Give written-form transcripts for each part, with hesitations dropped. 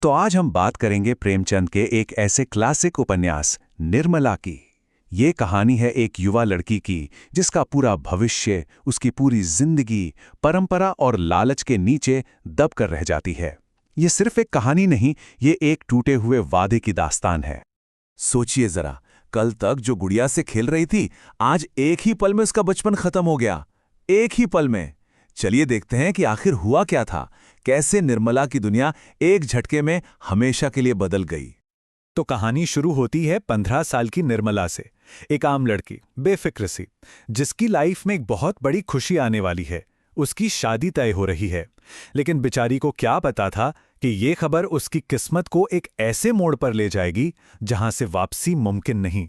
तो आज हम बात करेंगे प्रेमचंद के एक ऐसे क्लासिक उपन्यास निर्मला की। ये कहानी है एक युवा लड़की की जिसका पूरा भविष्य, उसकी पूरी जिंदगी परंपरा और लालच के नीचे दब कर रह जाती है। ये सिर्फ एक कहानी नहीं, ये एक टूटे हुए वादे की दास्तान है। सोचिए जरा, कल तक जो गुड़िया से खेल रही थी, आज एक ही पल में उसका बचपन खत्म हो गया। एक ही पल में। चलिए देखते हैं कि आखिर हुआ क्या था, कैसे निर्मला की दुनिया एक झटके में हमेशा के लिए बदल गई। तो कहानी शुरू होती है 15 साल की निर्मला से। एक आम लड़की, बेफिक्र सी, जिसकी लाइफ में एक बहुत बड़ी खुशी आने वाली है। उसकी शादी तय हो रही है। लेकिन बेचारी को क्या पता था कि ये खबर उसकी किस्मत को एक ऐसे मोड़ पर ले जाएगी जहां से वापसी मुमकिन नहीं।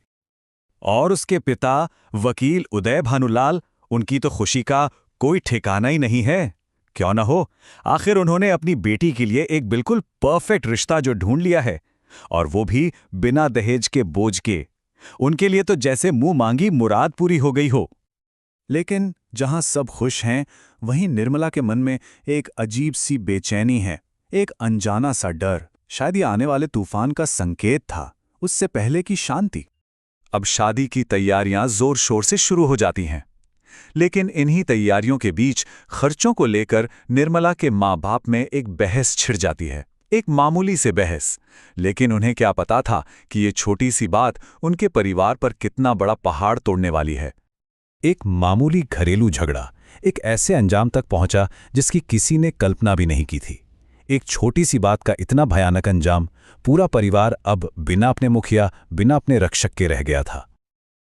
और उसके पिता वकील उदय भानुलाल, उनकी तो खुशी का कोई ठिकाना ही नहीं है। क्यों न हो, आखिर उन्होंने अपनी बेटी के लिए एक बिल्कुल परफेक्ट रिश्ता जो ढूंढ लिया है, और वो भी बिना दहेज के बोझ के। उनके लिए तो जैसे मुंह मांगी मुराद पूरी हो गई हो। लेकिन जहां सब खुश हैं, वहीं निर्मला के मन में एक अजीब सी बेचैनी है, एक अनजाना सा डर। शायद ये आने वाले तूफान का संकेत था, उससे पहले की शांति। अब शादी की तैयारियां जोर शोर से शुरू हो जाती हैं। लेकिन इन्हीं तैयारियों के बीच खर्चों को लेकर निर्मला के माँ बाप में एक बहस छिड़ जाती है। एक मामूली से बहस, लेकिन उन्हें क्या पता था कि ये छोटी सी बात उनके परिवार पर कितना बड़ा पहाड़ तोड़ने वाली है। एक मामूली घरेलू झगड़ा एक ऐसे अंजाम तक पहुंचा जिसकी किसी ने कल्पना भी नहीं की थी। एक छोटी सी बात का इतना भयानक अंजाम, पूरा परिवार अब बिना अपने मुखिया, बिना अपने रक्षक के रह गया था।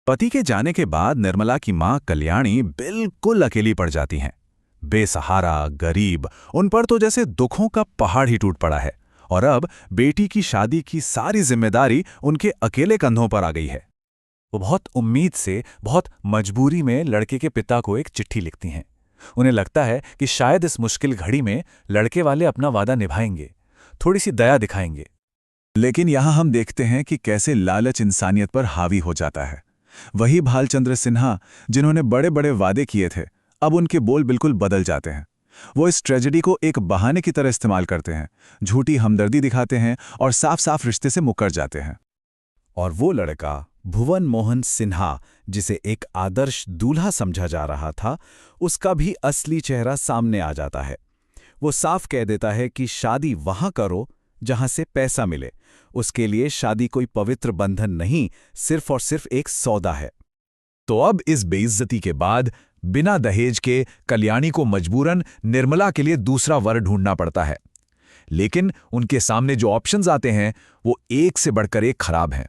पति के जाने के बाद निर्मला की मां कल्याणी बिल्कुल अकेली पड़ जाती हैं। बेसहारा, गरीब, उन पर तो जैसे दुखों का पहाड़ ही टूट पड़ा है। और अब बेटी की शादी की सारी जिम्मेदारी उनके अकेले कंधों पर आ गई है। वो बहुत उम्मीद से, बहुत मजबूरी में लड़के के पिता को एक चिट्ठी लिखती हैं। उन्हें लगता है कि शायद इस मुश्किल घड़ी में लड़के वाले अपना वादा निभाएंगे, थोड़ी सी दया दिखाएंगे। लेकिन यहां हम देखते हैं कि कैसे लालच इंसानियत पर हावी हो जाता है। वही भालचंद्र सिन्हा जिन्होंने बड़े बड़े वादे किए थे, अब उनके बोल बिल्कुल बदल जाते हैं। वो इस ट्रेजेडी को एक बहाने की तरह इस्तेमाल करते हैं, झूठी हमदर्दी दिखाते हैं और साफ साफ रिश्ते से मुकर जाते हैं। और वो लड़का भुवन मोहन सिन्हा, जिसे एक आदर्श दूल्हा समझा जा रहा था, उसका भी असली चेहरा सामने आ जाता है। वो साफ कह देता है कि शादी वहां करो जहां से पैसा मिले। उसके लिए शादी कोई पवित्र बंधन नहीं, सिर्फ और सिर्फ एक सौदा है। तो अब इस बेइज्जती के बाद बिना दहेज के कल्याणी को मजबूरन निर्मला के लिए दूसरा वर ढूंढना पड़ता है। लेकिन उनके सामने जो ऑप्शंस आते हैं वो एक से बढ़कर एक खराब हैं।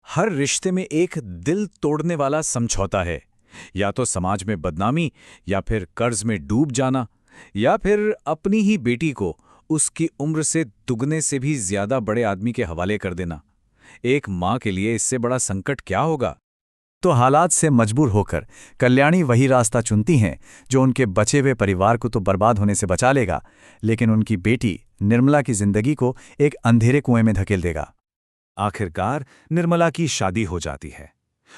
हर रिश्ते में एक दिल तोड़ने वाला समझौता है, या तो समाज में बदनामी, या फिर कर्ज में डूब जाना, या फिर अपनी ही बेटी को उसकी उम्र से दुगने से भी ज्यादा बड़े आदमी के हवाले कर देना। एक मां के लिए इससे बड़ा संकट क्या होगा? तो हालात से मजबूर होकर कल्याणी वही रास्ता चुनती हैं जो उनके बचे हुए परिवार को तो बर्बाद होने से बचा लेगा, लेकिन उनकी बेटी निर्मला की जिंदगी को एक अंधेरे कुएं में धकेल देगा। आखिरकार निर्मला की शादी हो जाती है।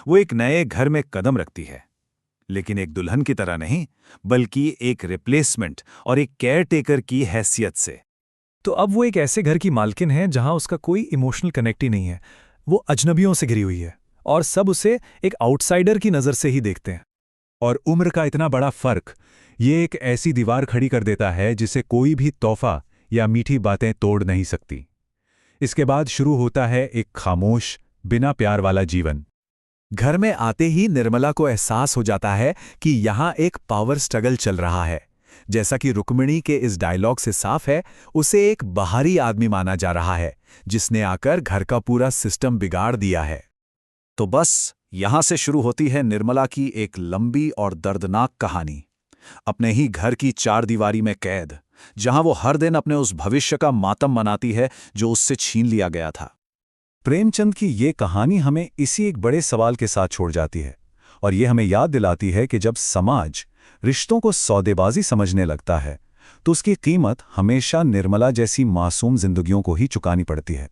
वो एक नए घर में कदम रखती है, लेकिन एक दुल्हन की तरह नहीं, बल्कि एक रिप्लेसमेंट और एक केयरटेकर की हैसियत से। तो अब वो एक ऐसे घर की मालकिन है जहां उसका कोई इमोशनल कनेक्ट ही नहीं है। वो अजनबियों से घिरी हुई है और सब उसे एक आउटसाइडर की नज़र से ही देखते हैं। और उम्र का इतना बड़ा फर्क ये एक ऐसी दीवार खड़ी कर देता है जिसे कोई भी तोहफा या मीठी बातें तोड़ नहीं सकती। इसके बाद शुरू होता है एक खामोश, बिना प्यार वाला जीवन। घर में आते ही निर्मला को एहसास हो जाता है कि यहां एक पावर स्ट्रगल चल रहा है। जैसा कि रुक्मिणी के इस डायलॉग से साफ है, उसे एक बाहरी आदमी माना जा रहा है जिसने आकर घर का पूरा सिस्टम बिगाड़ दिया है। तो बस यहां से शुरू होती है निर्मला की एक लंबी और दर्दनाक कहानी। अपने ही घर की चार दीवारी में कैद, जहां वो हर दिन अपने उस भविष्य का मातम मनाती है जो उससे छीन लिया गया था। प्रेमचंद की ये कहानी हमें इसी एक बड़े सवाल के साथ छोड़ जाती है, और ये हमें याद दिलाती है कि जब समाज रिश्तों को सौदेबाजी समझने लगता है, तो उसकी कीमत हमेशा निर्मला जैसी मासूम जिंदगियों को ही चुकानी पड़ती है।